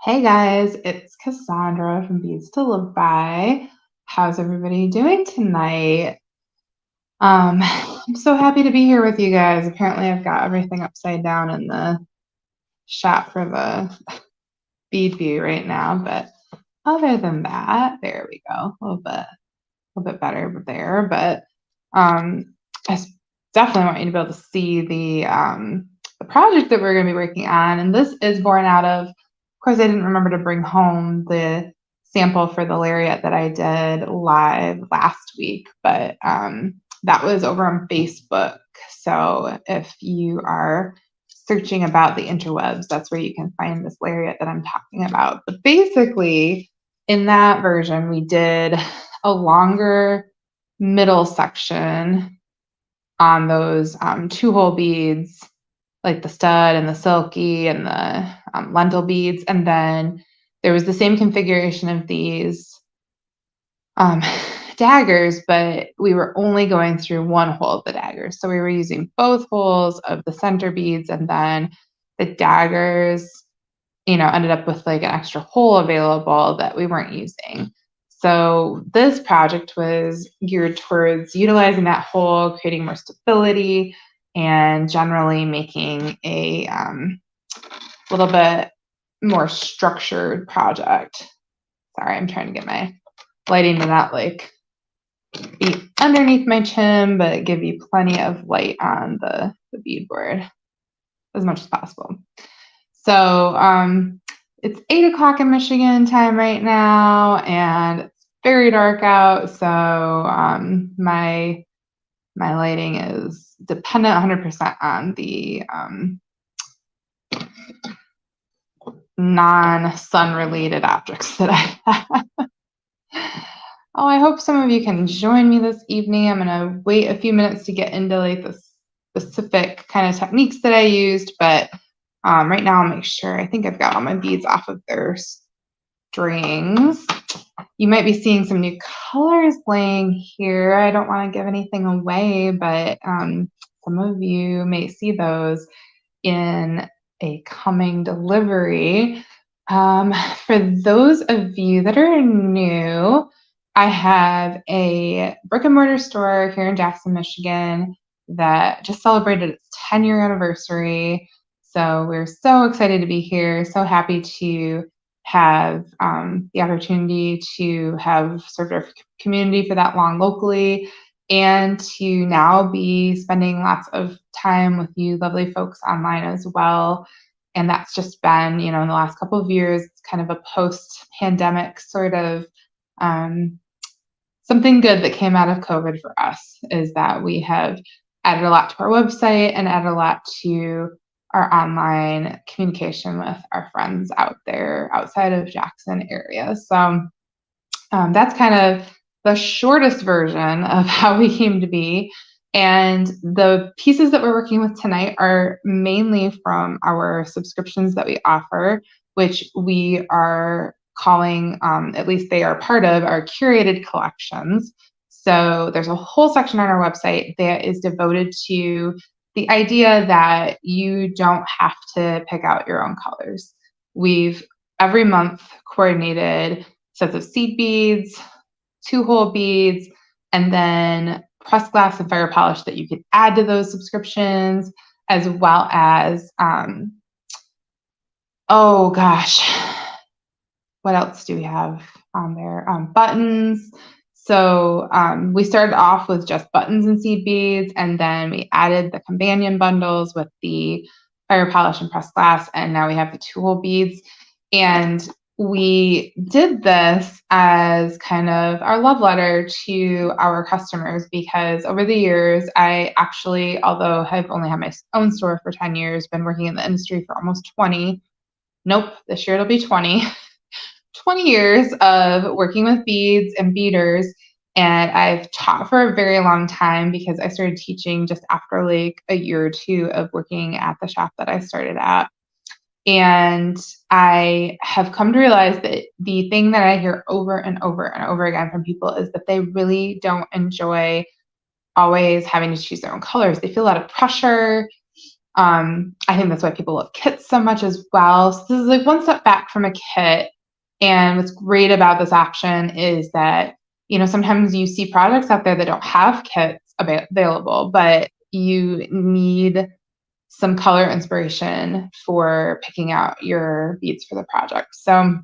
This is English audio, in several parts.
Hey guys, it's Cassandra from Beads to Live By. How's everybody doing tonight? I'm so happy to be here with you guys. Apparently, I've got everything upside down in the shot for the bead view right now, but other than that, there we go. A little bit better there. But I definitely want you to be able to see the project that we're going to be working on, and this is born out of course, I didn't remember to bring home the sample for the lariat that I did live last week, but that was over on Facebook. So if you are searching about the interwebs, that's where you can find this lariat that I'm talking about. But basically, in that version, we did a longer middle section on those two-hole beads, like the stud and the silky and the lentil beads. And then there was the same configuration of these daggers, but we were only going through one hole of the daggers. So we were using both holes of the center beads, and then the daggers, ended up with like an extra hole available that we weren't using. So this project was geared towards utilizing that hole, creating more stability, and generally making a little bit more structured project. Sorry, I'm trying to get my lighting to not like be underneath my chin, but give you plenty of light on the beadboard as much as possible. So it's 8 o'clock in Michigan time right now, and it's very dark out. So my lighting is dependent 100% on the non-sun related objects that I have. Oh, I hope some of you can join me this evening. I'm gonna wait a few minutes to get into like the specific kind of techniques that I used, but right now I'll make sure. I think I've got all my beads off of their strings. You might be seeing some new colors laying here. I don't want to give anything away, but some of you may see those in a coming delivery. For those of you that are new, I have a brick and mortar store here in Jackson, Michigan that just celebrated its 10-year anniversary. So we're so excited to be here, so happy to have the opportunity to have served our community for that long locally, and to now be spending lots of time with you lovely folks online as well. And that's just been, in the last couple of years, it's kind of a post-pandemic sort of something good that came out of COVID for us is that we have added a lot to our website and added a lot to our online communication with our friends out there outside of Jackson area. So that's kind of the shortest version of how we came to be. And the pieces that we're working with tonight are mainly from our subscriptions that we offer, which we are calling, at least they are part of our curated collections. So there's a whole section on our website that is devoted to the idea that you don't have to pick out your own colors. We've every month coordinated sets of seed beads, two-hole beads, and then pressed glass and fire polish that you could add to those subscriptions, as well as, oh gosh, what else do we have on there? Buttons. So we started off with just buttons and seed beads, and then we added the companion bundles with the fire polish and pressed glass, and now we have the two-hole beads. And we did this as kind of our love letter to our customers, because over the years, I actually, although I've only had my own store for 10 years, been working in the industry for almost 20. Nope, this year it'll be 20. 20 years of working with beads and beaders, and I've taught for a very long time because I started teaching just after like a year or two of working at the shop that I started at. And I have come to realize that the thing that I hear over and over and over again from people is that they really don't enjoy always having to choose their own colors. They feel a lot of pressure. I think that's why people love kits so much as well. So this is like one step back from a kit. And what's great about this option is that, you know, sometimes you see products out there that don't have kits available, but you need some color inspiration for picking out your beads for the project. So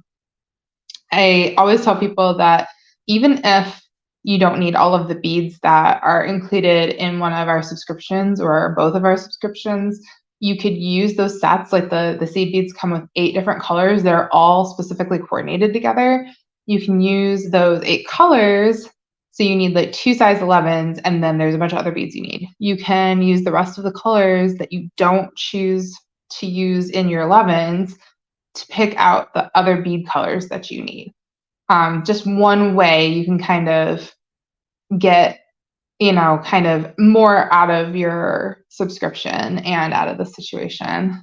I always tell people that even if you don't need all of the beads that are included in one of our subscriptions or both of our subscriptions, you could use those sets. Like the seed beads come with 8 different colors. They're all specifically coordinated together. You can use those 8 colors. So you need like 2 size 11s, and then there's a bunch of other beads you need. You can use the rest of the colors that you don't choose to use in your 11s to pick out the other bead colors that you need. Just one way you can kind of get, you know, kind of more out of your subscription and out of the situation.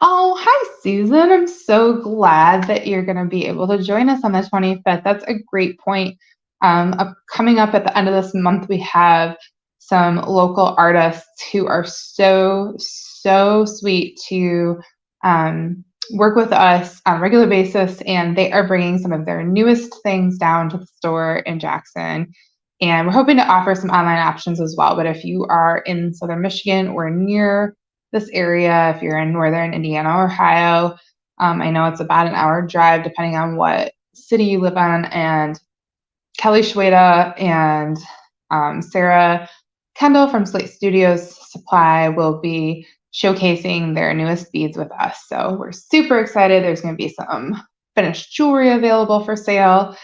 Oh, hi, Susan. I'm so glad that you're going to be able to join us on the 25th. That's a great point. Coming up at the end of this month, we have some local artists who are so sweet to work with us on a regular basis, and they are bringing some of their newest things down to the store in Jackson. And we're hoping to offer some online options as well. But if you are in Southern Michigan or near this area, if you're in Northern Indiana or Ohio, I know it's about an hour drive depending on what city you live in. And Kelly Shweda and Sarah Kendall from Slate Studios Supply will be showcasing their newest beads with us. So we're super excited. There's going to be some finished jewelry available for sale.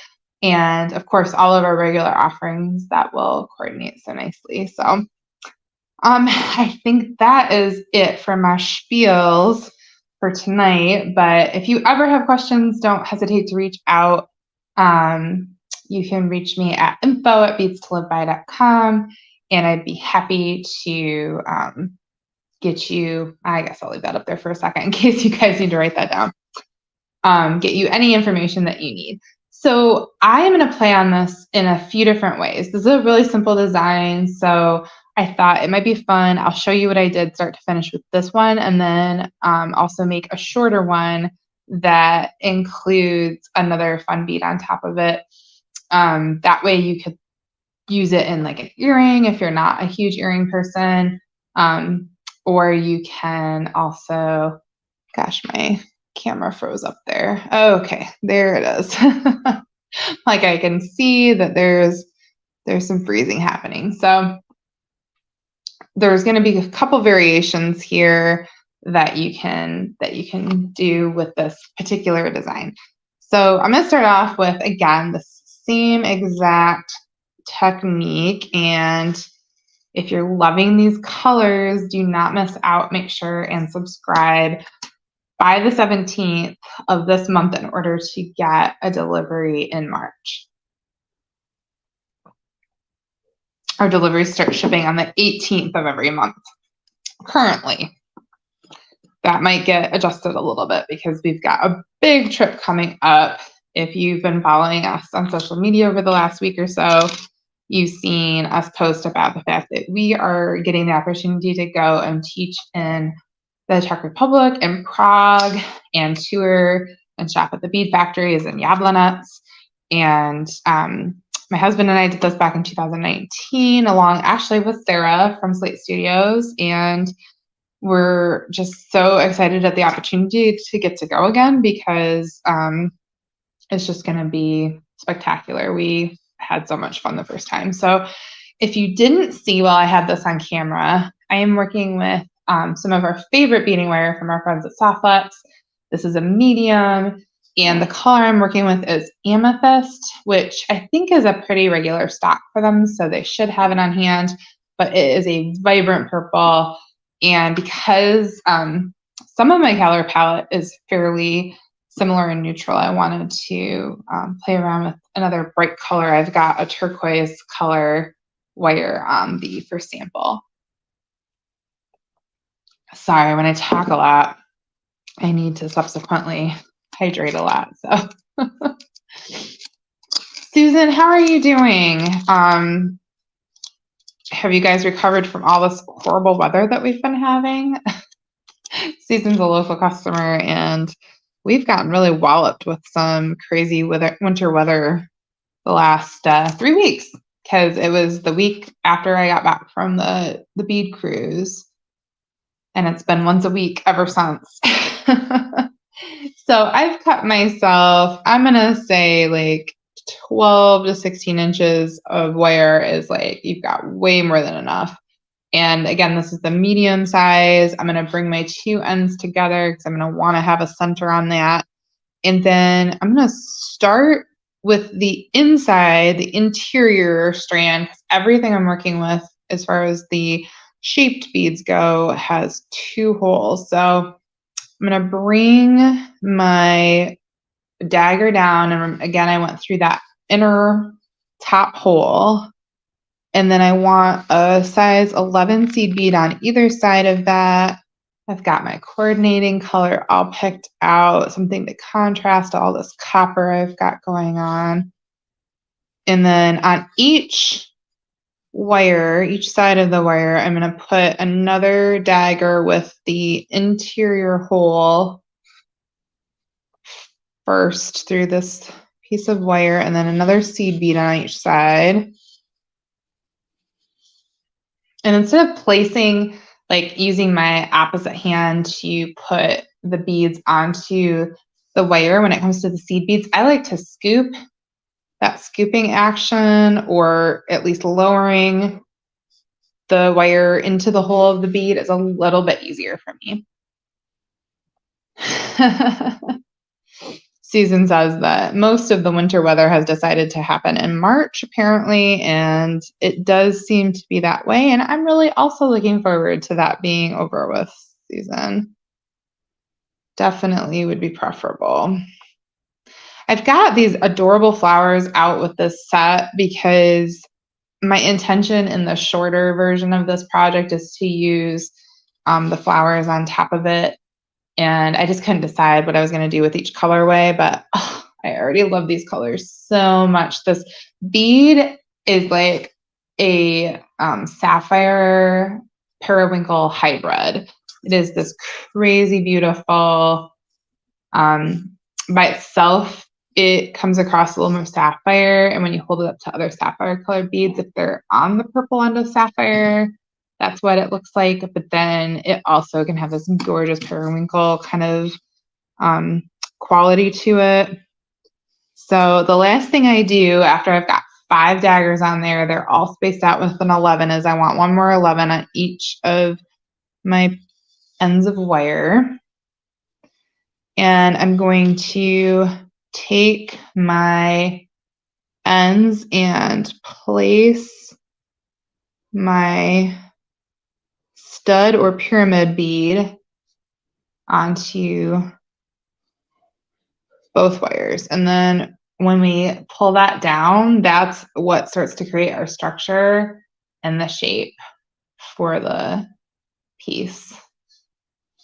And of course, all of our regular offerings that will coordinate so nicely. So I think that is it for my spiels for tonight. But if you ever have questions, don't hesitate to reach out. You can reach me at info@beadstoliveby.com, and I'd be happy to get you, I guess I'll leave that up there for a second in case you guys need to write that down, get you any information that you need. So I am going to play on this in a few different ways. This is a really simple design, so I thought it might be fun. I'll show you what I did start to finish with this one, and then also make a shorter one that includes another fun bead on top of it. That way you could use it in like an earring if you're not a huge earring person, or you can also, gosh, my camera froze up there. Okay, there it is. Like I can see that there's some freezing happening. So there's going to be a couple variations here that you can do with this particular design. So I'm going to start off with, again, the same exact technique. And if you're loving these colors, do not miss out. Make sure and subscribe by the 17th of this month in order to get a delivery in March. Our deliveries start shipping on the 18th of every month currently. That might get adjusted a little bit because we've got a big trip coming up. If you've been following us on social media over the last week or so, you've seen us post about the fact that we are getting the opportunity to go and teach in the Czech Republic and Prague, and tour and shop at the bead factories in Jablonec. And my husband and I did this back in 2019 along actually with Sarah from Slate Studios, and we're just so excited at the opportunity to get to go again because it's just going to be spectacular. We had so much fun the first time. So if you didn't see while I had this on camera, I am working with some of our favorite beading wire from our friends at Softflex. This is a medium, and the color I'm working with is Amethyst, which I think is a pretty regular stock for them, so they should have it on hand, but it is a vibrant purple. And because some of my color palette is fairly similar and neutral, I wanted to play around with another bright color. I've got a turquoise color wire on the first sample. Sorry, when I talk a lot, I need to subsequently hydrate a lot. So, Susan, how are you doing? have you guys recovered from all this horrible weather that we've been having? Susan's a local customer, and we've gotten really walloped with some crazy winter weather the last 3 weeks, because it was the week after I got back from the bead cruise, and it's been once a week ever since. So I've cut myself, I'm gonna say like 12 to 16 inches of wire is like, you've got way more than enough. And again, this is the medium size. I'm going to bring my two ends together because I'm going to want to have a center on that. And then I'm going to start with the inside, the interior strand, because everything I'm working with as far as the shaped beads go has 2 holes. So I'm going to bring my dagger down, and again, I went through that inner top hole, and then I want a size 11 seed bead on either side of that. I've got my coordinating color all picked out, something to contrast all this copper I've got going on. And then on each wire, each side of the wire, I'm going to put another dagger with the interior hole first through this piece of wire, and then another seed bead on each side. And instead of placing, like using my opposite hand to put the beads onto the wire when it comes to the seed beads, I like to scoop. That scooping action, or at least lowering the wire into the hole of the bead, is a little bit easier for me. Susan says that most of the winter weather has decided to happen in March, apparently, and it does seem to be that way. And I'm really also looking forward to that being over with, Susan. Definitely would be preferable. I've got these adorable flowers out with this set because my intention in the shorter version of this project is to use the flowers on top of it. And I just couldn't decide what I was going to do with each colorway, but I already love these colors so much. This bead is like a sapphire periwinkle hybrid. It is this crazy beautiful, by itself, it comes across a little more sapphire, and when you hold it up to other sapphire colored beads, if they're on the purple end of sapphire, that's what it looks like. But then it also can have this gorgeous periwinkle kind of quality to it. So the last thing I do after I've got 5 daggers on there, they're all spaced out with an 11, is I want one more 11 on each of my ends of wire. And I'm going to take my ends and place my stud or pyramid bead onto both wires. And then when we pull that down, that's what starts to create our structure and the shape for the piece.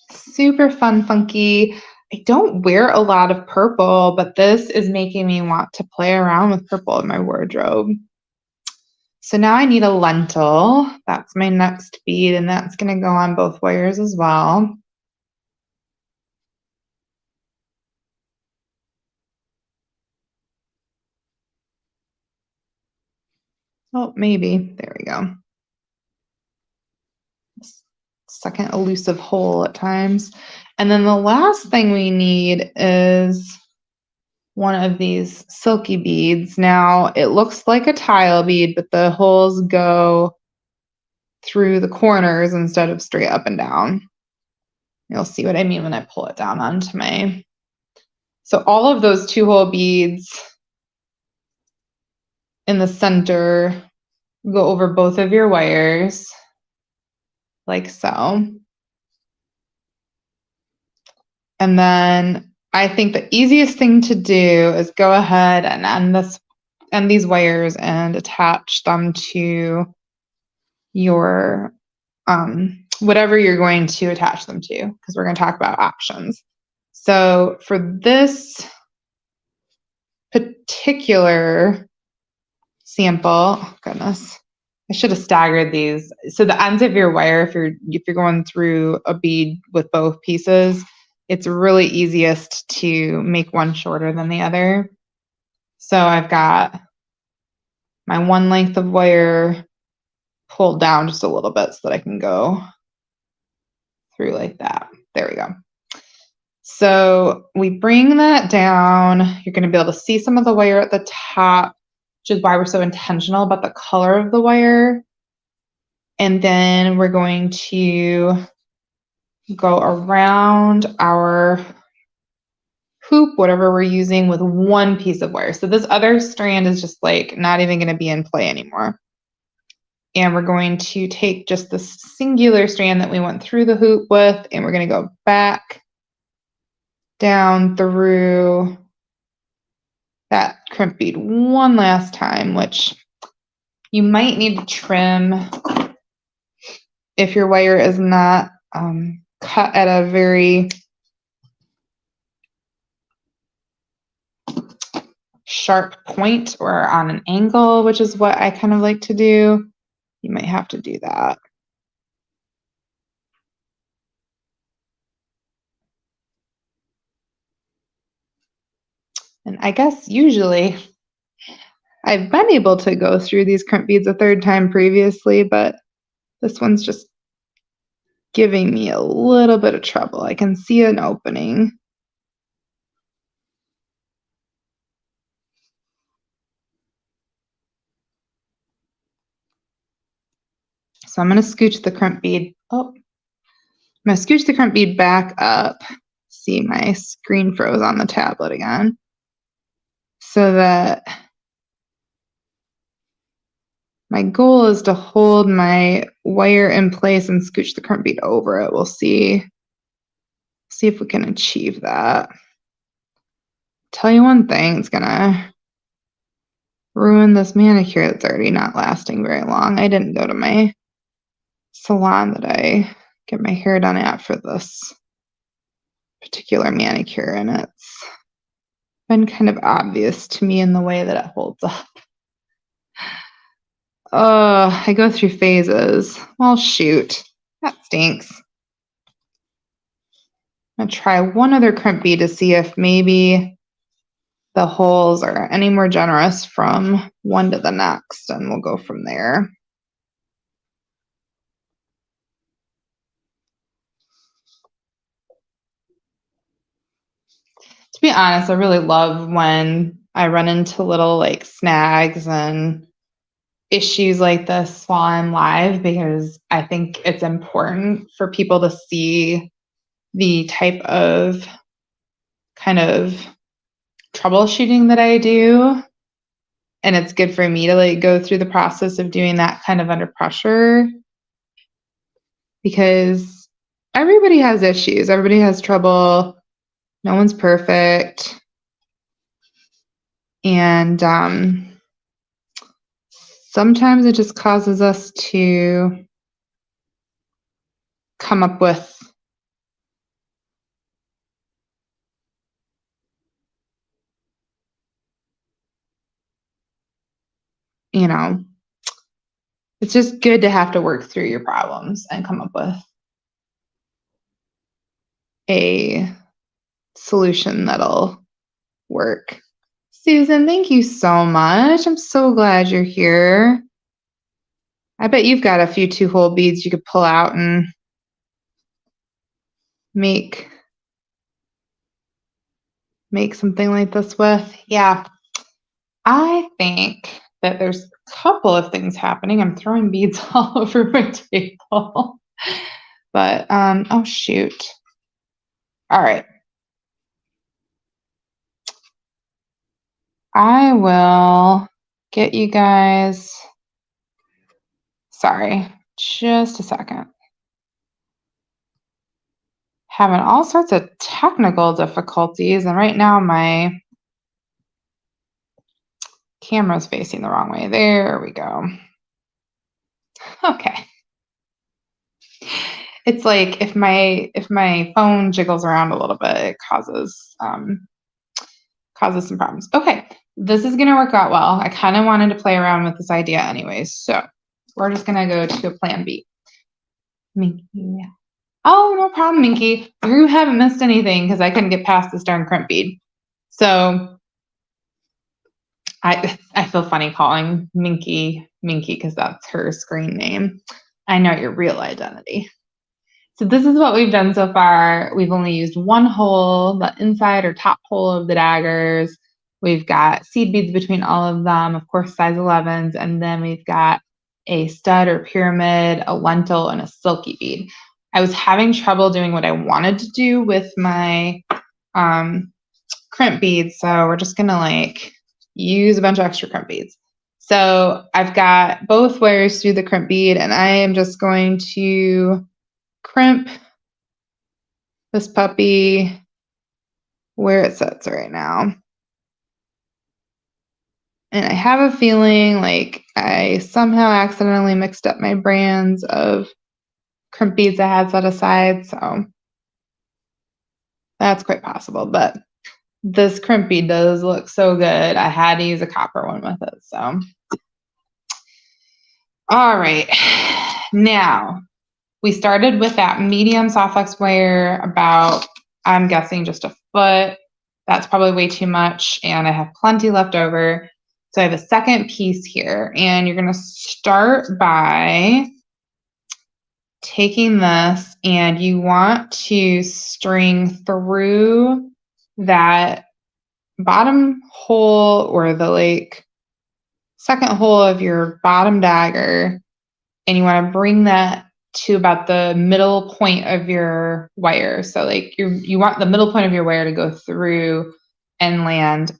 Super fun, funky. I don't wear a lot of purple, but this is making me want to play around with purple in my wardrobe. So now I need a lentil. That's my next bead, and that's going to go on both wires as well. Oh, maybe. There we go. Second elusive hole at times. And then the last thing we need is one of these silky beads. Now, it looks like a tile bead, but the holes go through the corners instead of straight up and down. You'll see what I mean when I pull it down onto my... So all of those 2-hole beads in the center go over both of your wires, like so. And then I think the easiest thing to do is go ahead and end these wires and attach them to your whatever you're going to attach them to, because we're going to talk about options. So for this particular sample, oh goodness, I should have staggered these. So the ends of your wire, if you're going through a bead with both pieces, it's really easiest to make one shorter than the other. So I've got my one length of wire pulled down just a little bit so that I can go through like that. There we go. So we bring that down. You're going to be able to see some of the wire at the top, which is why we're so intentional about the color of the wire. And then we're going to go around our hoop, whatever we're using, with one piece of wire. So this other strand is just like not even going to be in play anymore. And we're going to take just the singular strand that we went through the hoop with, and we're going to go back down through that crimp bead one last time, which you might need to trim if your wire is not cut at a very sharp point or on an angle, which is what I kind of like to do. You might have to do that. And I guess usually I've been able to go through these crimp beads a third time previously, but this one's just giving me a little bit of trouble. I can see an opening. So I'm going to scooch the crimp bead. Oh, I'm going to scooch the crimp bead back up. See, my screen froze on the tablet again. So that my goal is to hold my wire in place and scooch the crimp bead over it. We'll see if we can achieve that. Tell you one thing, it's gonna ruin this manicure that's already not lasting very long. I didn't go to my salon that I get my hair done at for this particular manicure, and it's been kind of obvious to me in the way that it holds up. I go through phases. Well, shoot, that stinks. I'm gonna try one other crimp bead to see if maybe the holes are any more generous from one to the next, and we'll go from there. To be honest, I really love when I run into little like snags and issues like this while I'm live, because I think it's important for people to see the type of kind of troubleshooting that I do. And it's good for me to like go through the process of doing that kind of under pressure, because everybody has issues. Everybody has trouble. No one's perfect. And sometimes it just causes us to come up with it's just good to have to work through your problems and come up with a solution that'll work. Susan, thank you so much. I'm so glad you're here. I bet you've got a few 2-hole beads you could pull out and make something like this with. Yeah, I think that there's a couple of things happening. I'm throwing beads all over my table. But, oh shoot. All right. I will get you guys, sorry, just a second. Having all sorts of technical difficulties, and right now my camera's facing the wrong way. There we go. Okay. It's like if my phone jiggles around a little bit, it causes some problems. Okay, this is gonna work out well. I kind of wanted to play around with this idea anyways. So we're just gonna go to a plan B. Minky. Oh, no problem, Minky. You haven't missed anything because I couldn't get past this darn crimp bead. So I feel funny calling Minky because that's her screen name. I know your real identity. So this is what we've done so far. We've only used one hole, the inside or top hole of the daggers. We've got seed beads between all of them, of course, size 11s, and then we've got a stud or pyramid, a lentil, and a silky bead. I was having trouble doing what I wanted to do with my crimp beads, so we're just gonna like use a bunch of extra crimp beads. So I've got both wires through the crimp bead, and I am just going to crimp this puppy where it sits right now. And I have a feeling like I somehow accidentally mixed up my brands of crimp beads I had set aside, so that's quite possible. But this crimp bead does look so good. I had to use a copper one with it, so. All right, now we started with that medium soft flex wire about, I'm guessing, just a foot. That's probably way too much, and I have plenty left over. So I have a second piece here, and you're gonna start by taking this, and you want to string through that bottom hole or the like second hole of your bottom dagger, and you want to bring that to about the middle point of your wire. So like you want the middle point of your wire to go through and land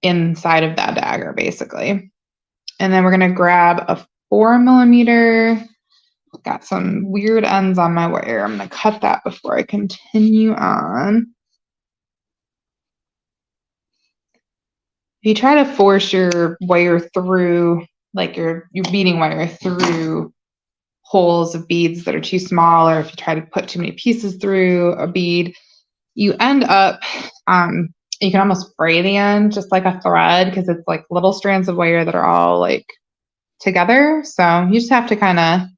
inside of that dagger, basically. And then we're going to grab a 4mm. Got some weird ends on my wire. I'm going to cut that before I continue on. If you try to force your wire through, like your beading wire through holes of beads that are too small, or if you try to put too many pieces through a bead, you end up, you can almost fray the end just like a thread because it's like little strands of wire that are all like together. So you just have to kind of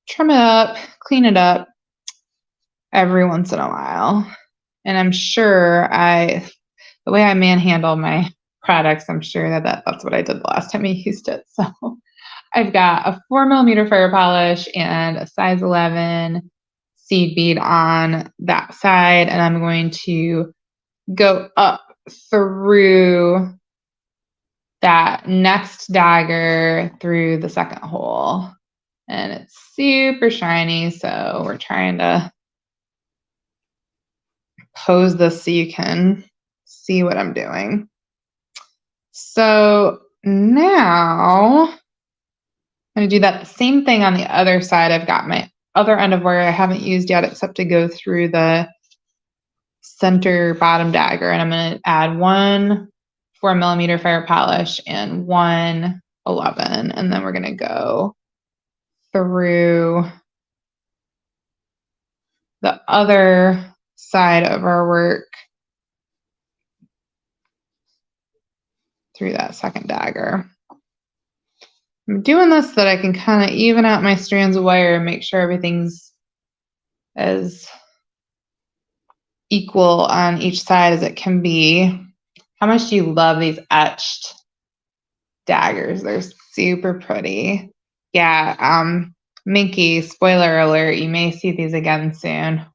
trim it up, clean it up every once in a while. And I'm sure the way I manhandle my products, I'm sure that's what I did the last time I used it. So I've got a 4mm fire polish and a size 11 seed bead on that side, and I'm going to go up through that next dagger through the second hole. And it's super shiny, so we're trying to pose this so you can see what I'm doing. So now I'm going to do that the same thing on the other side. I've got my other end of wire I haven't used yet except to go through the center bottom dagger, and I'm going to add one 4mm fire polish and one 11, and then we're going to go through the other side of our work through that second dagger. I'm doing this so that I can kind of even out my strands of wire and make sure everything's as equal on each side as it can be. How much do you love these etched daggers? They're super pretty. Yeah, Minky, spoiler alert, you may see these again soon.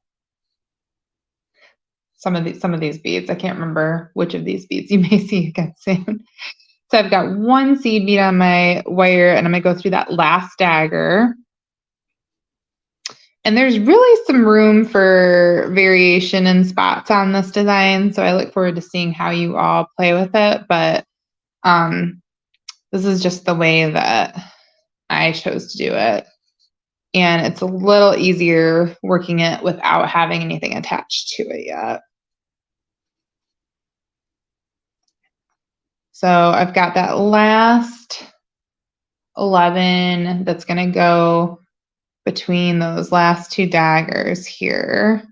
Some of these beads, I can't remember which of these beads you may see again soon. So I've got one seed bead on my wire, and I'm going to go through that last dagger. And there's really some room for variation and spots on this design, so I look forward to seeing how you all play with it. But this is just the way that I chose to do it. And it's a little easier working it without having anything attached to it yet. So I've got that last 11 that's going to go between those last two daggers here.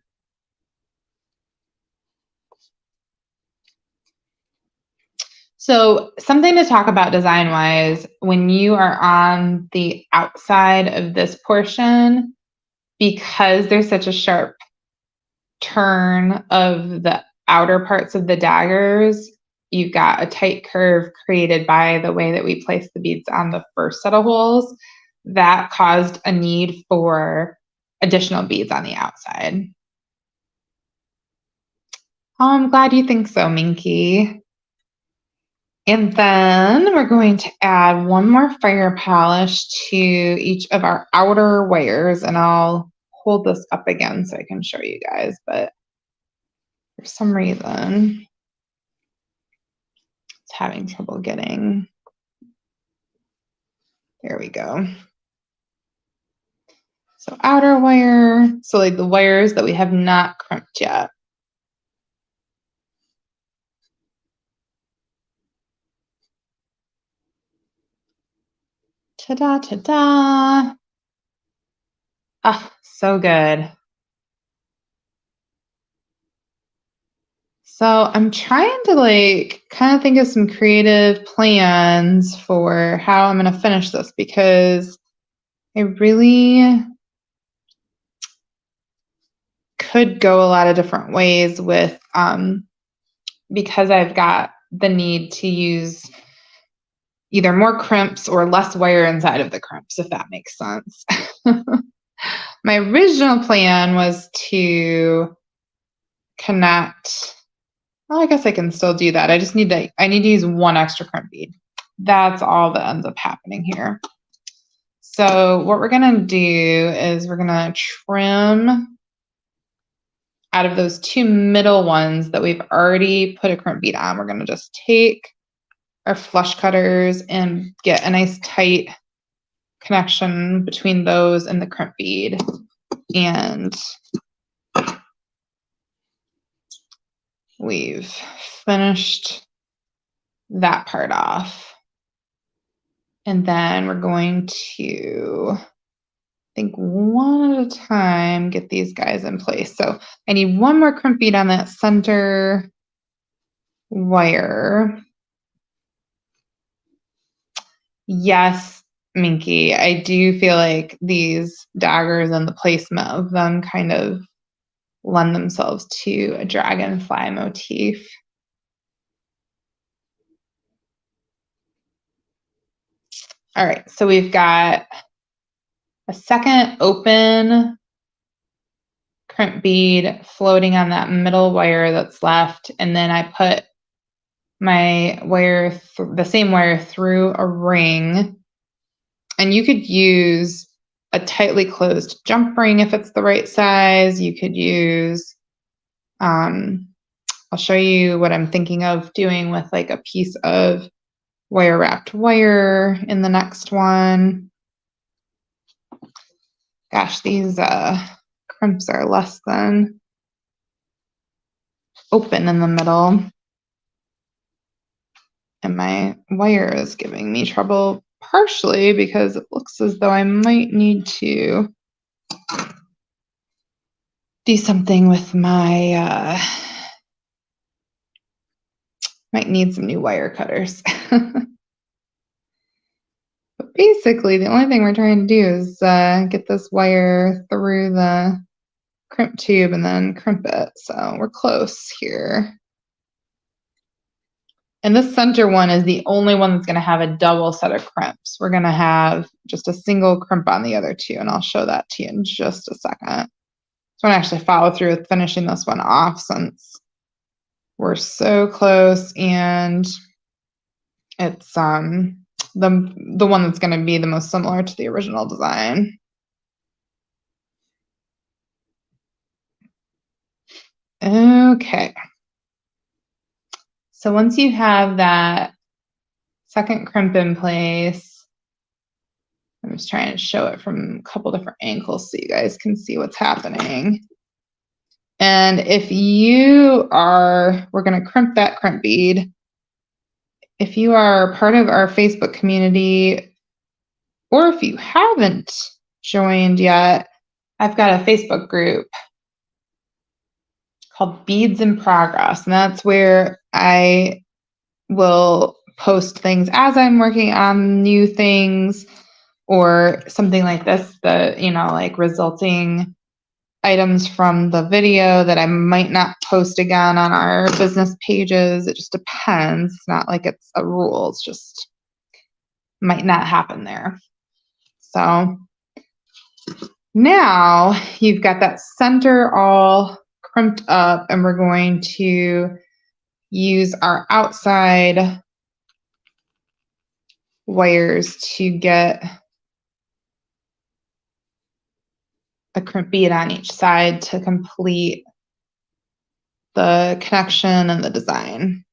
So something to talk about design-wise, when you are on the outside of this portion, because there's such a sharp turn of the outer parts of the daggers, you've got a tight curve created by the way that we place the beads on the first set of holes. That caused a need for additional beads on the outside. Oh, I'm glad you think so, Minky. And then we're going to add one more fire polish to each of our outer wires, and I'll hold this up again so I can show you guys, but for some reason it's having trouble getting. There we go. So outer wire, so like the wires that we have not crimped yet. Ta-da, ta-da. Ah, so good. So I'm trying to like kind of think of some creative plans for how I'm going to finish this, because I really could go a lot of different ways with, because I've got the need to use either more crimps or less wire inside of the crimps, if that makes sense. My original plan was to connect, well, I guess I can still do that. I need to use one extra crimp bead. That's all that ends up happening here. So what we're gonna do is we're gonna trim out of those two middle ones that we've already put a crimp bead on. We're gonna just take our flush cutters and get a nice tight connection between those and the crimp bead. And we've finished that part off. And then we're going to, I think one at a time, get these guys in place. So I need one more crimp bead on that center wire. Yes, Minky, I do feel like these daggers and the placement of them kind of lend themselves to a dragonfly motif. All right, so we've got a second open crimp bead floating on that middle wire that's left, and then I put my wire, the same wire, through a ring. And you could use a tightly closed jump ring if it's the right size. You could use, I'll show you what I'm thinking of doing with like a piece of wire wrapped wire in the next one. Gosh, these crimps are less than open in the middle. And my wire is giving me trouble, partially because it looks as though I might need to do something with my, might need some new wire cutters. But basically, the only thing we're trying to do is get this wire through the crimp tube and then crimp it. So we're close here. And this center one is the only one that's going to have a double set of crimps. We're going to have just a single crimp on the other two, and I'll show that to you in just a second. So I'm going to actually follow through with finishing this one off since we're so close, and it's the one that's going to be the most similar to the original design. Okay. So once you have that second crimp in place, I'm just trying to show it from a couple different angles so you guys can see what's happening. And if you are, we're going to crimp that crimp bead. If you are part of our Facebook community, or if you haven't joined yet, I've got a Facebook group called Beads in Progress, and that's where I will post things as I'm working on new things or something like this, like resulting items from the video that I might not post again on our business pages. It just depends. It's not like it's a rule. It's just might not happen there. So now you've got that center all crimped up, and we're going to use our outside wires to get a crimp bead on each side to complete the connection and the design.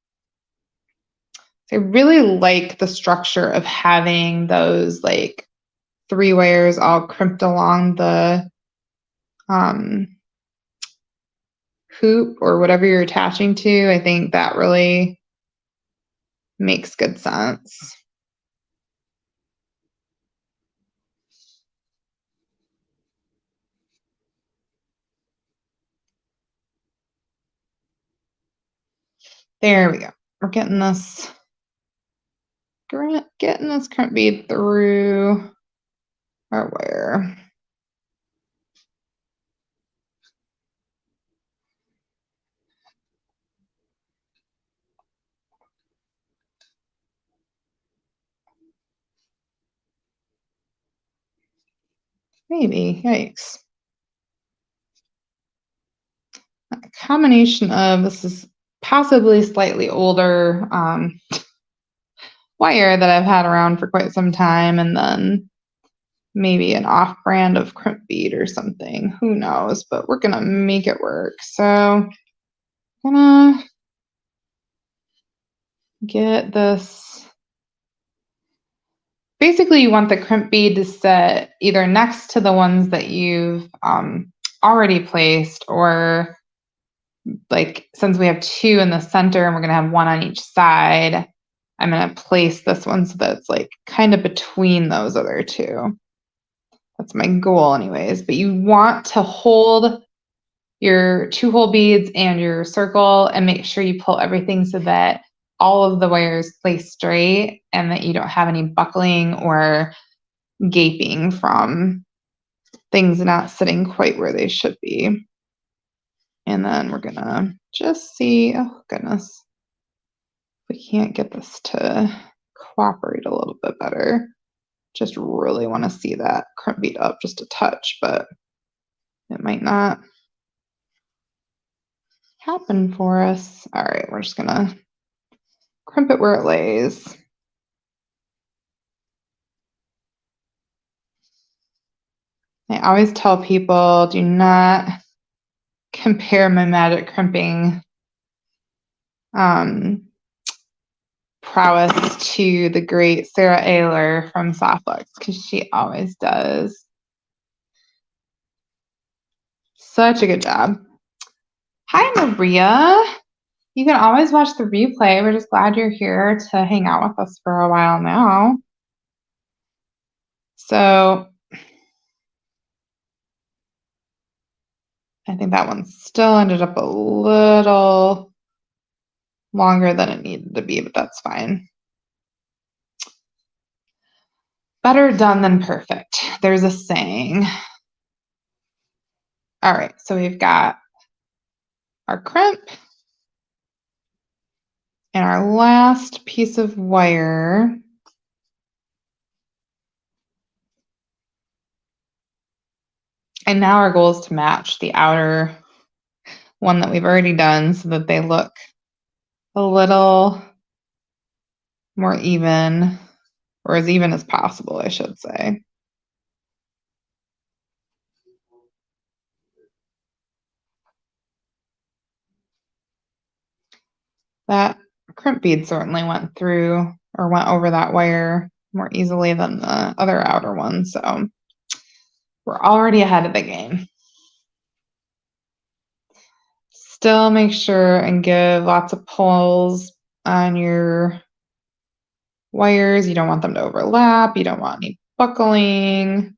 I really like the structure of having those like 3 wires all crimped along the hoop or whatever you're attaching to. I think that really makes good sense. There we go. We're getting this crimp bead through our wire. Maybe, yikes. A combination of, this is possibly slightly older wire that I've had around for quite some time, and then maybe an off-brand of crimp bead or something. Who knows? But we're gonna make it work. So I'm gonna get this. Basically, you want the crimp bead to sit either next to the ones that you've already placed, or like since we have 2 in the center and we're gonna have 1 on each side, I'm gonna place this one so that it's like kind of between those other 2. That's my goal anyways. But you want to hold your 2-hole beads and your circle and make sure you pull everything so that all of the wires play straight and that you don't have any buckling or gaping from things not sitting quite where they should be. And then we're gonna just see, oh goodness, we can't get this to cooperate a little bit better. Just really want to see that crimp bead up just a touch, but it might not happen for us. All right, we're just gonna crimp it where it lays. I always tell people, do not compare my magic crimping prowess to the great Sarah Ayler from Softflex, because she always does such a good job. Hi, Maria. You can always watch the replay. We're just glad you're here to hang out with us for a while now. So I think that one still ended up a little longer than it needed to be, but that's fine. Better done than perfect. There's a saying. All right, so we've got our crimp and our last piece of wire. And now our goal is to match the outer one that we've already done so that they look a little more even, or as even as possible, I should say. That crimp bead certainly went through or went over that wire more easily than the other outer one, so we're already ahead of the game. Still make sure and give lots of pulls on your wires. You don't want them to overlap. You don't want any buckling.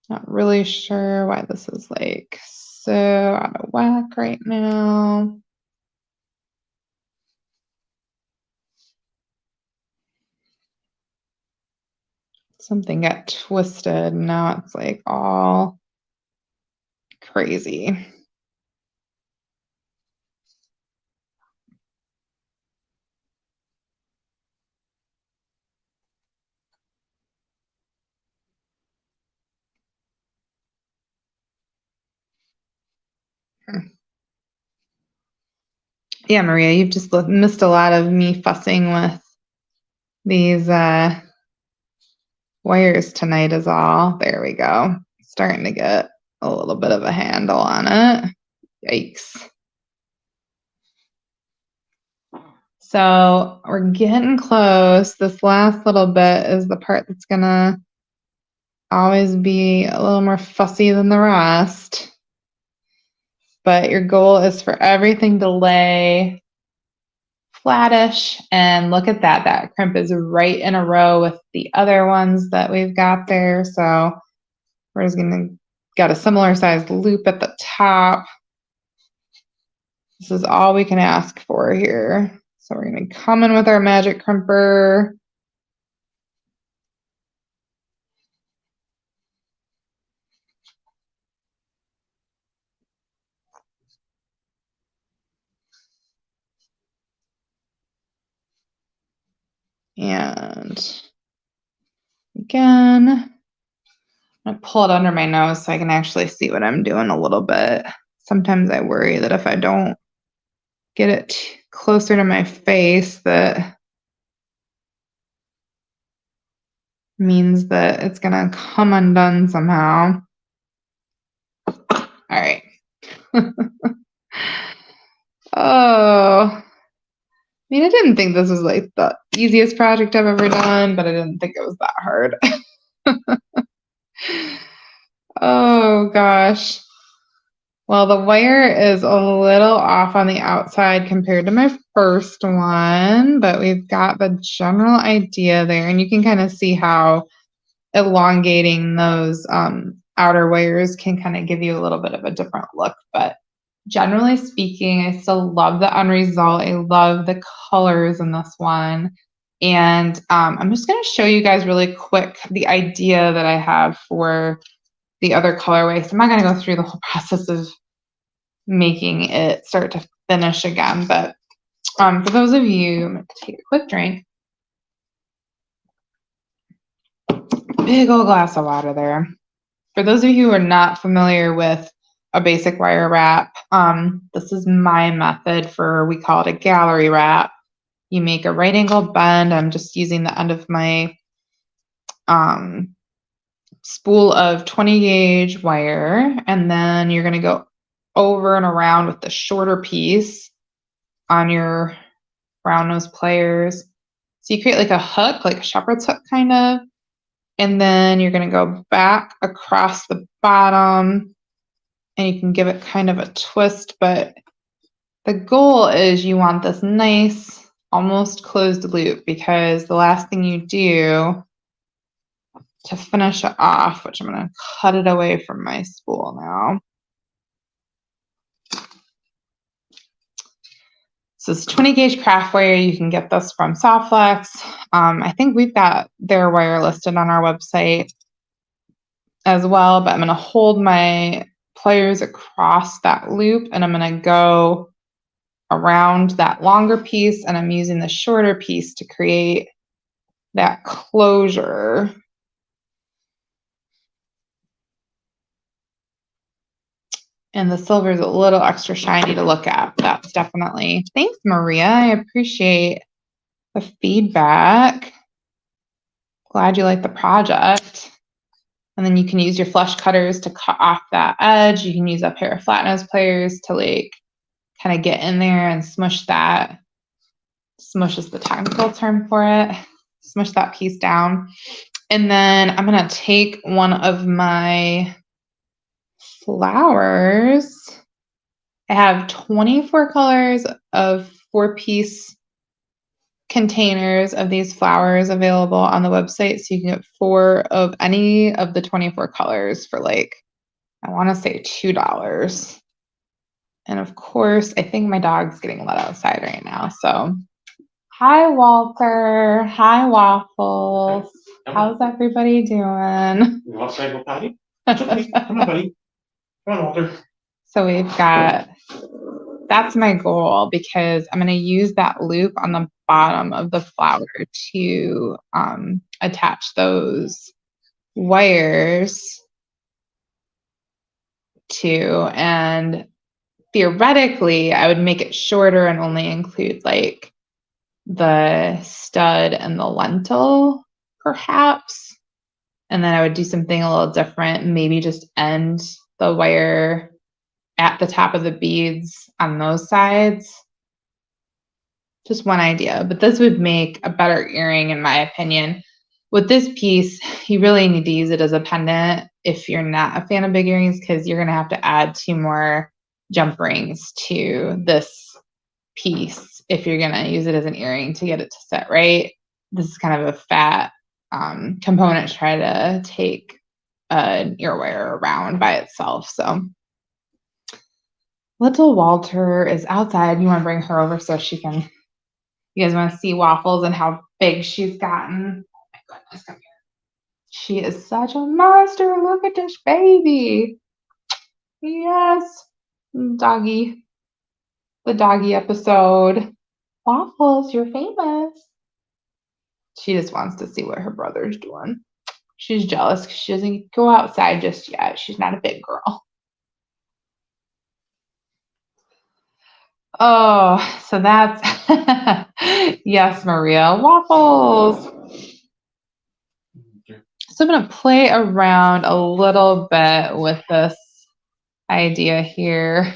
Not really sure why this is like so out of whack right now. something got twisted. Now it's like all crazy. Yeah, Maria, you've just missed a lot of me fussing with these wires tonight is all. There we go. Starting to get a little bit of a handle on it. Yikes. So we're getting close. This last little bit is the part that's gonna always be a little more fussy than the rest. But your goal is for everything to lay flattish, and look at that. That crimp is right in a row with the other ones that we've got there. So we're just gonna get a similar sized loop at the top. This is all we can ask for here. So we're gonna come in with our magic crimper. And again, I'm gonna pull it under my nose so I can actually see what I'm doing a little bit. Sometimes I worry that if I don't get it closer to my face, that means that it's gonna come undone somehow. All right. Oh, I mean, I didn't think this was like the easiest project I've ever done, but I didn't think it was that hard. Oh gosh. Well, the wire is a little off on the outside compared to my first one, but we've got the general idea there, and you can kind of see how elongating those outer wires can kind of give you a little bit of a different look. But generally speaking, I still love the end result. I love the colors in this one. And I'm just going to show you guys really quick the idea that I have for the other colorway. So I'm not going to go through the whole process of making it start to finish again. But for those of you, I'm going to take a quick drink. Big old glass of water there. For those of you who are not familiar with a basic wire wrap, this is my method for, we call it a gallery wrap. You make a right angle bend. I'm just using the end of my spool of 20 gauge wire, and then you're going to go over and around with the shorter piece on your round nose pliers. So you create like a hook, like a shepherd's hook kind of, and then you're going to go back across the bottom, and you can give it kind of a twist, but the goal is you want this nice, almost closed loop, because the last thing you do to finish it off, which I'm going to cut it away from my spool now. So it's 20 gauge craft wire. You can get this from Softflex. I think we've got their wire listed on our website as well, but I'm going to hold my pliers across that loop, and I'm going to go around that longer piece, and I'm using the shorter piece to create that closure. And the silver is a little extra shiny to look at. That's definitely, thanks Maria, I appreciate the feedback. Glad you like the project. And then you can use your flush cutters to cut off that edge. You can use a pair of flat nose pliers to like kind of get in there and smush that. Smush is the technical term for it. Smush that piece down. And then I'm going to take one of my flowers. I have 24 colors of 4-piece containers of these flowers available on the website. So you can get 4 of any of the 24 colors for like, I want to say $2. And of course, I think my dog's getting let outside right now. So hi, Walter. Hi, Waffles. How's everybody doing? You want to say go potty? It's okay. Come on, buddy. Come on, Walter. So we've got, that's my goal because I'm going to use that loop on the bottom of the flower to attach those wires to, and theoretically I would make it shorter and only include like the stud and the lentil perhaps, and then I would do something a little different, maybe just end the wire at the top of the beads on those sides. Just one idea, but this would make a better earring in my opinion. With this piece, you really need to use it as a pendant if you're not a fan of big earrings, because you're going to have to add 2 more jump rings to this piece if you're going to use it as an earring to get it to sit right. This is kind of a fat component to try to take an ear wire around by itself. So little Walter is outside. You want to bring her over so she can, you guys want to see Waffles and how big she's gotten? Oh my goodness, come here. She is such a monster. Look at this baby. Yes. Doggy. The doggy episode. Waffles, you're famous. She just wants to see what her brother's doing. She's jealous because she doesn't go outside just yet. She's not a big girl. Oh, so that's, yes, Maria, Waffles. So I'm going to play around a little bit with this idea here.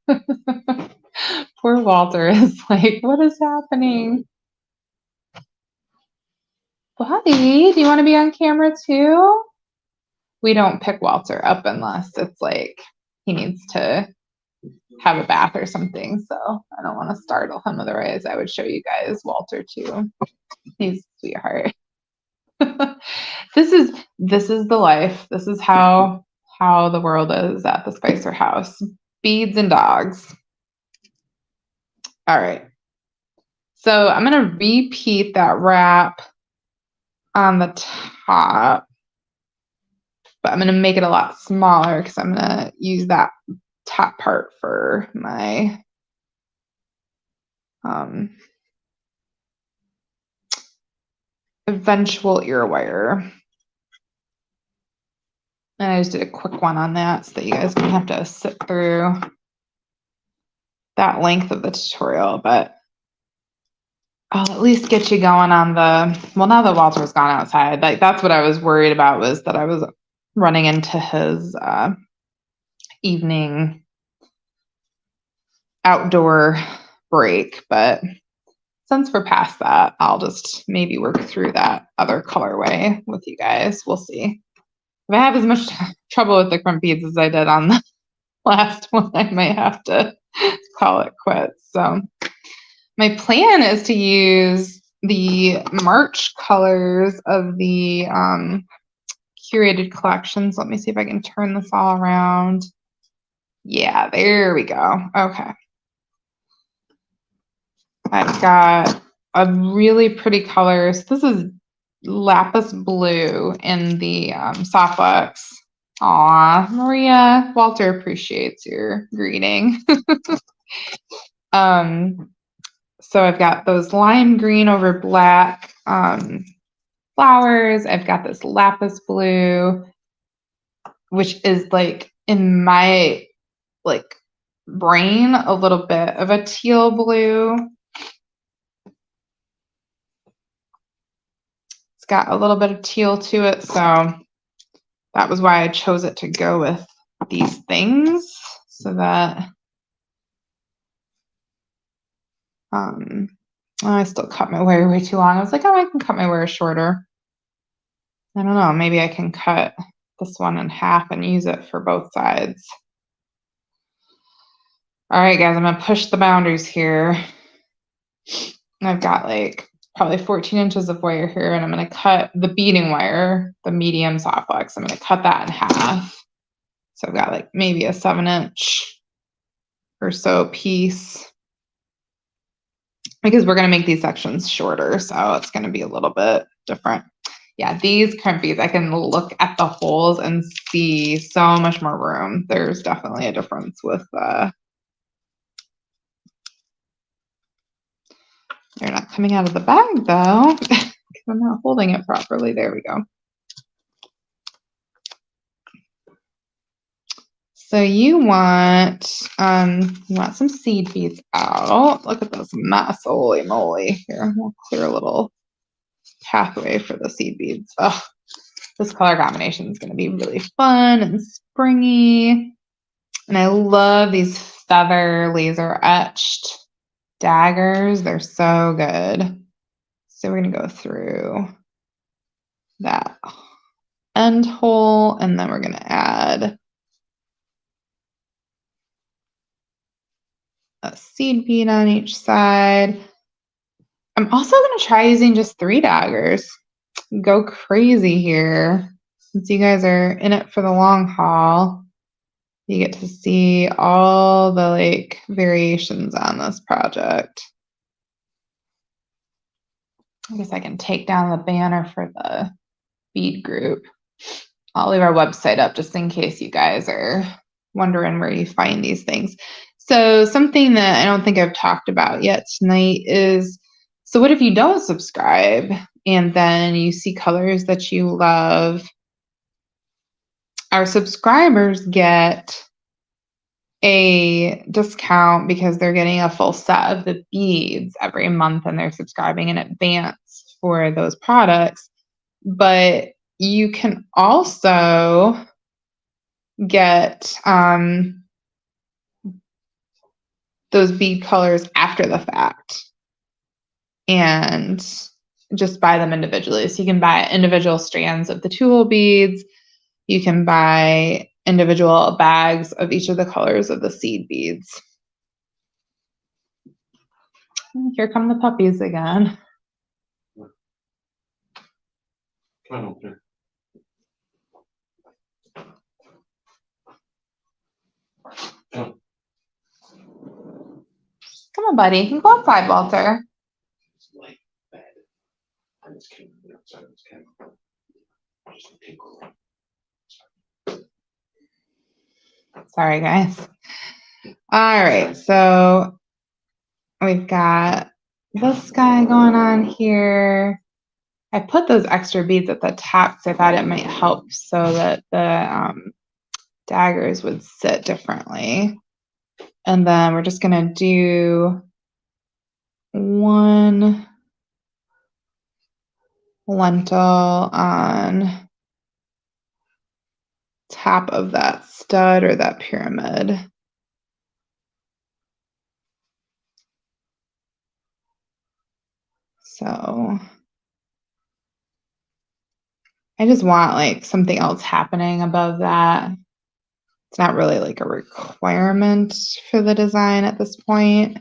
Poor Walter is like, what is happening? Buddy, do you want to be on camera too? We don't pick Walter up unless it's like he needs to have a bath or something. So I don't want to startle him. Otherwise, I would show you guys Walter too. He's a sweetheart. This is the life. This is how the world is at the Spicer house. Beads and dogs. All right. So I'm going to repeat that wrap on the top, but I'm going to make it a lot smaller because I'm going to use that top part for my eventual ear wire. And I just did a quick one on that so that you guys don't have to sit through that length of the tutorial, but I'll at least get you going on the, well, now that Walter's gone outside, like that's what I was worried about, was that I was running into his evening outdoor break, but since we're past that, I'll just maybe work through that other colorway with you guys. We'll see. If I have as much trouble with the crump beads as I did on the last one, I might have to call it quits. So my plan is to use the March colors of the Curated Collections. Let me see if I can turn this all around. Yeah, there we go. Okay. I've got a really pretty color. So this is lapis blue in the soft wax. Aw, Maria, Walter appreciates your greeting. So I've got those lime green over black flowers. I've got this lapis blue, which is like in my like brain a little bit of a teal blue. It's got a little bit of teal to it, so that was why I chose it to go with these things, so that I still cut my wire way too long. I was like, oh, I can cut my wire shorter. I don't know, maybe I can cut this one in half and use it for both sides. All right, guys, I'm gonna push the boundaries here. I've got like probably 14 inches of wire here, and I'm gonna cut the beading wire, the medium soft flex. I'm gonna cut that in half. So I've got like maybe a 7-inch or so piece, because we're gonna make these sections shorter, so it's gonna be a little bit different. Yeah, these crimp beads, I can look at the holes and see so much more room. There's definitely a difference with, they're not coming out of the bag though, because I'm not holding it properly. There we go. So you want some seed beads out. Look at this mess, holy moly. Here, we'll clear a little pathway for the seed beads. Oh, this color combination is going to be really fun and springy. And I love these feather laser etched daggers. They're so good. So we're going to go through that end hole, and then we're going to add a seed bead on each side. I'm also going to try using just 3 daggers. Go crazy here. Since you guys are in it for the long haul, you get to see all the like variations on this project. I guess I can take down the banner for the bead group. I'll leave our website up just in case you guys are wondering where you find these things. So something that I don't think I've talked about yet tonight is, so what if you don't subscribe and then you see colors that you love? Our subscribers get a discount because they're getting a full set of the beads every month and they're subscribing in advance for those products. But you can also get those bead colors after the fact and just buy them individually. So you can buy individual strands of the tulle beads. You can buy individual bags of each of the colors of the seed beads. Here come the puppies again. Come on, open it. Come on, buddy. You can go outside, Walter. It's like bad. I just came outside. It's kind of just a tinkle. Sorry, guys. All right, so we've got this guy going on here. I put those extra beads at the top because I thought it might help so that the daggers would sit differently. And then we're just going to do one lentil on top of that stud or that pyramid. So I just want like something else happening above that. It's not really like a requirement for the design at this point.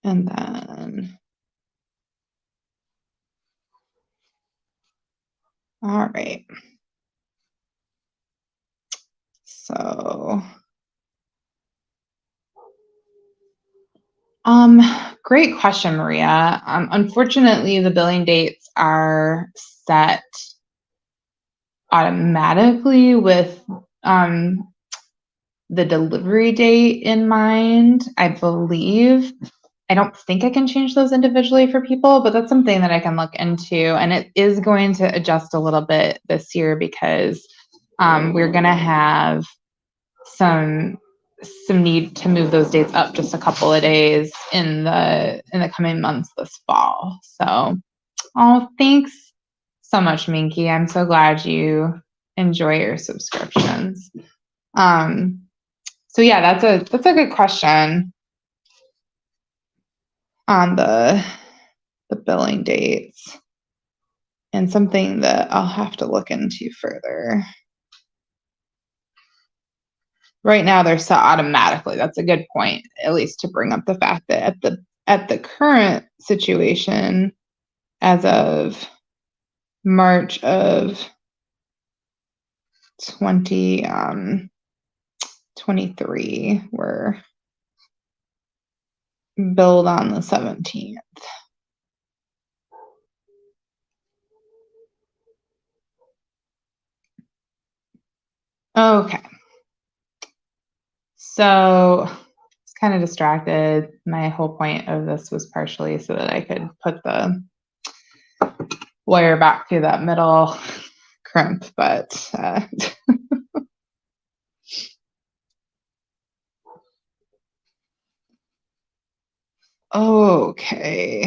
And then, all right. So, great question, Maria. Unfortunately, the billing dates are set automatically with the delivery date in mind, I believe. I don't think I can change those individually for people, but that's something that I can look into. And it is going to adjust a little bit this year because we're going to have some need to move those dates up just a couple of days in the coming months this fall. So, oh, thanks so much, Minky. I'm so glad you enjoy your subscriptions. So yeah, that's a good question on the billing dates and something that I'll have to look into further. Right now they're set automatically. That's a good point, at least to bring up the fact that at the current situation, as of March of 2023, we're billed on the 17th. Okay. So it's kind of distracted. My whole point of this was partially so that I could put the wire back through that middle crimp, but okay.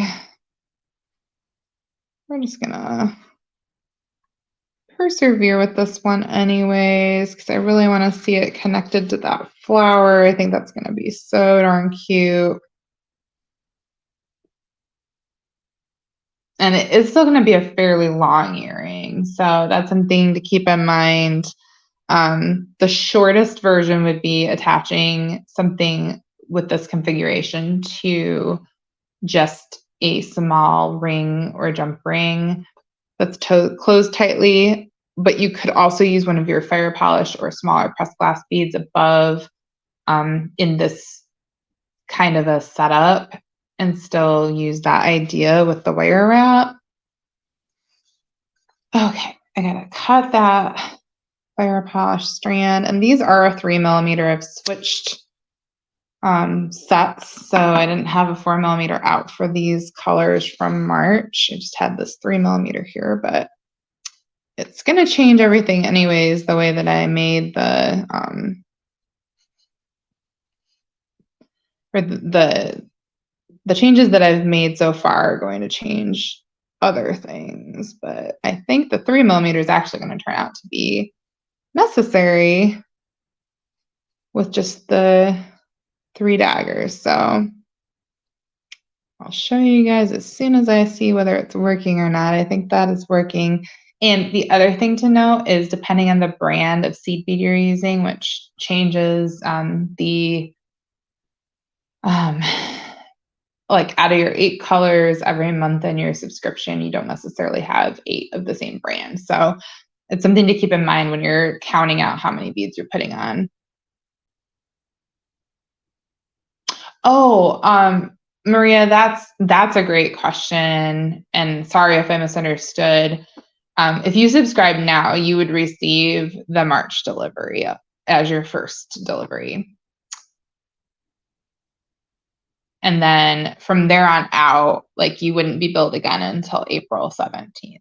We're just gonna persevere with this one anyways, because I really want to see it connected to that flower. I think that's gonna be so darn cute. And it is still gonna be a fairly long earring, so that's something to keep in mind. The shortest version would be attaching something with this configuration to just a small ring or jump ring that's closed tightly, but you could also use one of your fire polish or smaller pressed glass beads above in this kind of a setup and still use that idea with the wire wrap. Okay, I gotta cut that fire polish strand, and these are a 3mm. I've switched sets, so I didn't have a 4mm out for these colors from March. I just had this 3mm here, but it's gonna change everything anyways, the way that I made the or the changes that I've made so far are going to change other things, but I think the 3mm is actually going to turn out to be necessary with just the 3 daggers. So I'll show you guys as soon as I see whether it's working or not. I think that is working. And the other thing to note is depending on the brand of seed bead you're using, which changes the like out of your 8 colors every month in your subscription, you don't necessarily have 8 of the same brand. So it's something to keep in mind when you're counting out how many beads you're putting on. Oh, Maria, that's a great question. And sorry if I misunderstood. If you subscribe now, you would receive the March delivery as your first delivery. And then from there on out, like you wouldn't be billed again until April 17th,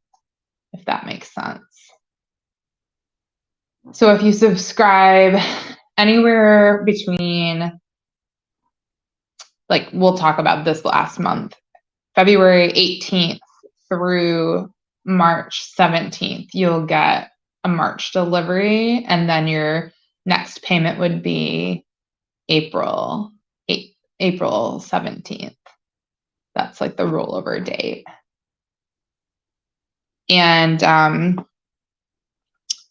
if that makes sense. So if you subscribe anywhere between, like we'll talk about this last month, February 18th through March 17th, you'll get a March delivery, and then your next payment would be April 17th. That's like the rollover date. And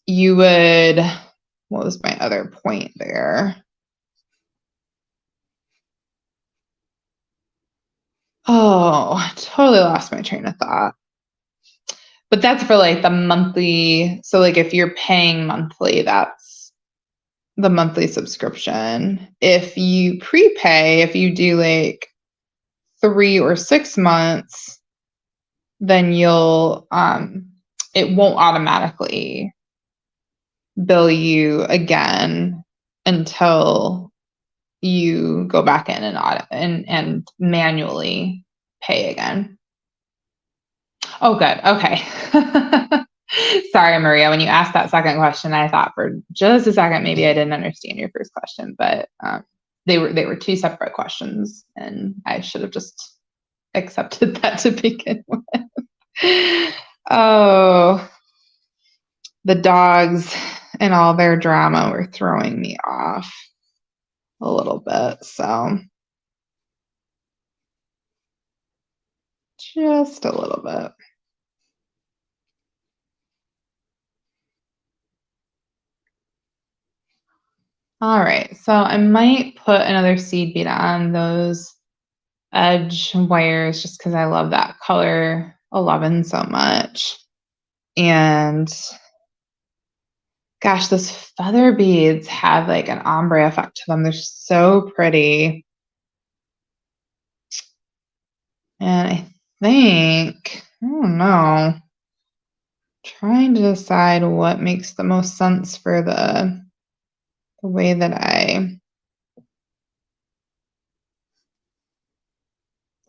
you would, what was my other point there? Oh, I totally lost my train of thought. But that's for like the monthly. So like if you're paying monthly, that's the monthly subscription. If you prepay, if you do like 3 or 6 months, then you'll it won't automatically bill you again until you go back in and manually pay again. Oh, good. Okay. Sorry, Maria. When you asked that second question, I thought for just a second maybe I didn't understand your first question, but they were 2 separate questions, and I should have just accepted that to begin with. Oh, the dogs and all their drama were throwing me off a little bit, so just a little bit. All right, so I might put another seed bead on those edge wires just because I love that color 11 so much. And gosh, those feather beads have like an ombre effect to them. They're so pretty. And I think, I don't know, trying to decide what makes the most sense for the the way that I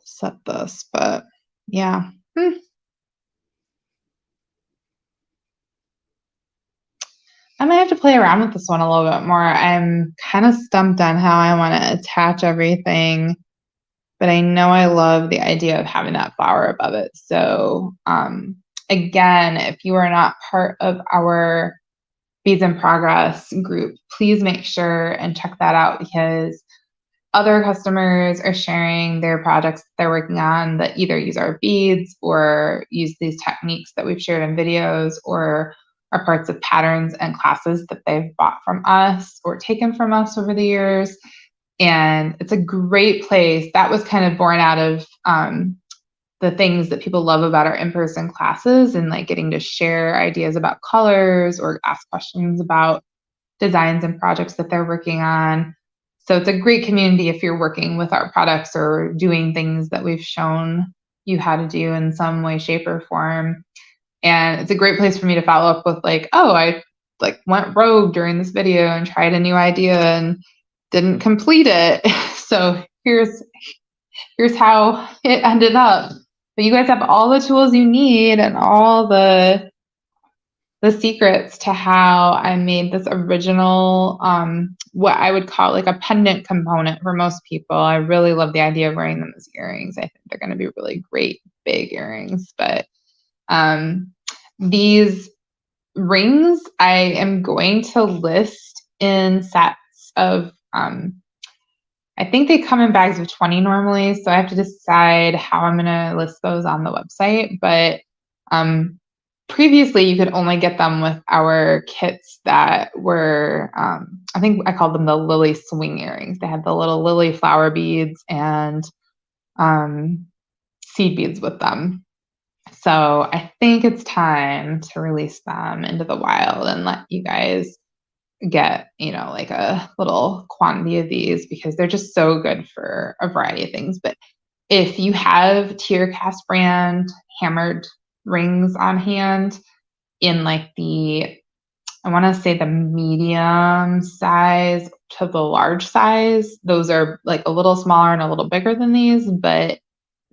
set this, but yeah. I might have to play around with this one a little bit more. I'm kind of stumped on how I want to attach everything, but I know I love the idea of having that flower above it. So again, if you are not part of our Beads in Progress group, please make sure and check that out, because other customers are sharing their projects they're working on that either use our beads or use these techniques that we've shared in videos, or are parts of patterns and classes that they've bought from us or taken from us over the years. And it's a great place. That was kind of born out of the things that people love about our in-person classes, and like getting to share ideas about colors or ask questions about designs and projects that they're working on. So it's a great community if you're working with our products or doing things that we've shown you how to do in some way, shape, or form. And it's a great place for me to follow up with like, oh, I like went rogue during this video and tried a new idea and didn't complete it. So here's how it ended up. But you guys have all the tools you need and all the secrets to how I made this original, what I would call like a pendant component for most people. I really love the idea of wearing them as earrings. I think they're going to be really great big earrings. But these rings I am going to list in sets of, I think they come in bags of 20 normally, so I have to decide how I'm going to list those on the website. But previously, you could only get them with our kits that were, I think I called them the lily swing earrings. They had the little lily flower beads and seed beads with them. So I think it's time to release them into the wild and let you guys get, like a little quantity of these, because they're just so good for a variety of things. But if you have tier cast brand hammered rings on hand in like I want to say the medium size to the large size, those are like a little smaller and a little bigger than these, but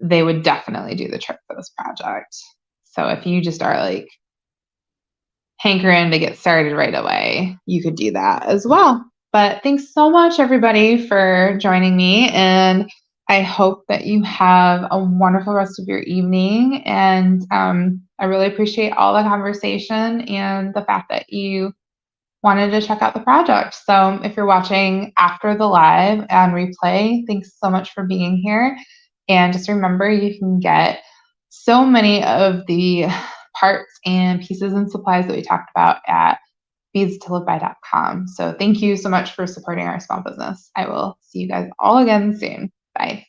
they would definitely do the trick for this project. So if you just are like hankering to get started right away, you could do that as well. But thanks so much, everybody, for joining me. And I hope that you have a wonderful rest of your evening. And I really appreciate all the conversation and the fact that you wanted to check out the project. So if you're watching after the live and replay, thanks so much for being here. And just remember, you can get so many of the parts and pieces and supplies that we talked about at beadstoliveby.com. So thank you so much for supporting our small business. I will see you guys all again soon. Bye.